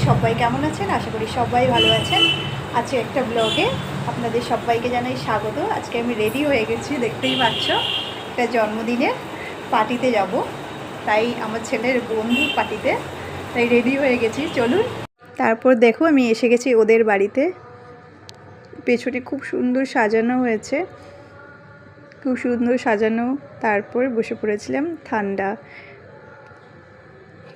সবাই কেমন আছেন? আশা করি সবাই ভালো আছেন। আজকে একটা ব্লগে আপনাদের সবাইকে জানাই স্বাগত। আজকে আমি রেডি হয়ে গেছি, দেখতেই পাচ্ছ। একটা জন্মদিনের পার্টিতে যাব, তাই আমার ছেলের বন্ধুর পার্টিতে, তাই রেডি হয়ে গেছি। চলুন। তারপর দেখো আমি এসে গেছি ওদের বাড়িতে। পেছনে খুব সুন্দর সাজানো হয়েছে, খুব সুন্দর সাজানো। তারপর বসে পড়েছিলাম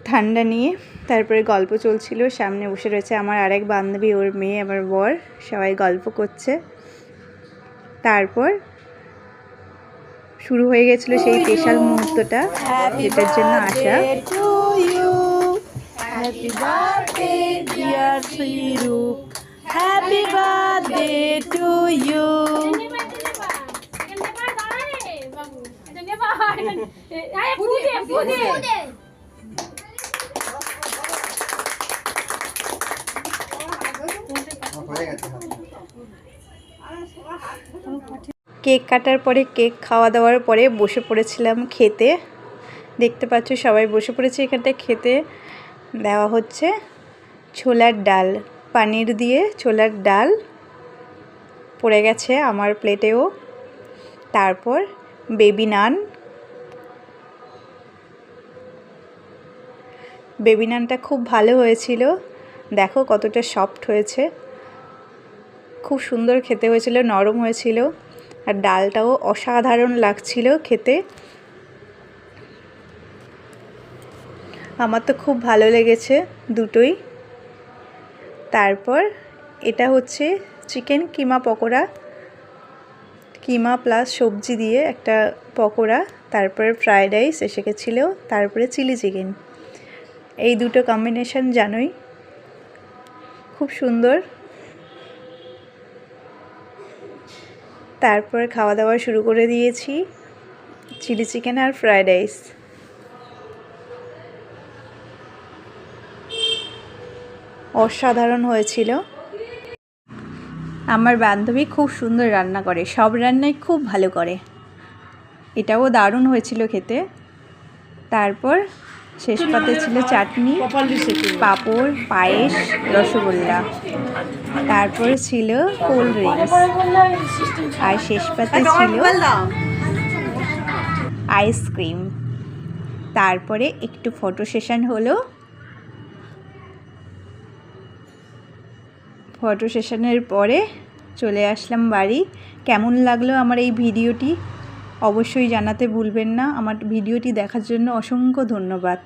ঠান্ডা নিয়ে। তারপরে গল্প চলছিল। সামনে বসে রয়েছে আমার আরেক বান্ধবী, ওর মেয়ে, আমার বর, সবাই গল্প করছে। তারপর শুরু হয়ে গেছিল সেই স্পেশাল মুহূর্তটা, যেটার জন্য আসা। Happy birthday dear Shrirup, happy birthday to you. Cake কাটার পরে, কেক খাওয়া দাওয়ার পরে বসে পড়েছিলাম খেতে। দেখতে পাচ্ছ সবাই বসে পড়েছে এখানটায় খেতে। দেওয়া হচ্ছে ছোলার ডাল, পানির দিয়ে ছোলার ডাল পড়ে গেছে আমার প্লেটেও। তারপর বেবি নানটা খুব ভালো হয়েছিল। দেখো কতটা সফট হয়েছে, খুব সুন্দর খেতে হয়েছিল, নরম হয়েছিল। আর ডালটাও অসাধারণ লাগছিল খেতে। আমার তো খুব ভালো লেগেছে দুটোই। তারপর এটা হচ্ছে চিকেন কিমা পকোড়া, কিমা প্লাস সবজি দিয়ে একটা পকোড়া। তারপরে ফ্রায়েড রাইস এসে গেছিলো, তারপরে চিলি চিকেন। এই দুটো কম্বিনেশন জানোই, খুব সুন্দর। তারপর খাওয়া দাওয়া শুরু করে দিয়েছি, চিলি চিকেন আর ফ্রায়েড রাইস। অসাধারণ হয়েছিল। আমার বান্ধবী খুব সুন্দর রান্না করে, সব রান্নাই খুব ভালো করে। এটাও দারুণ হয়েছিল খেতে। তারপর শেষ পাতে ছিল চাটনি, পাঁপড়, পায়েস, রসগোল্লা। তারপর ছিল কোল্ড ড্রিঙ্কস, আর শেষ পাতে ছিল আইসক্রিম। তারপরে একটু ফটো সেশন হলো। ফটো সেশনের পরে চলে আসলাম বাড়ি। কেমন লাগলো আমার এই ভিডিওটি অবশ্যই জানাতে ভুলবেন না। আমার ভিডিওটি দেখার জন্য অসংখ্য ধন্যবাদ।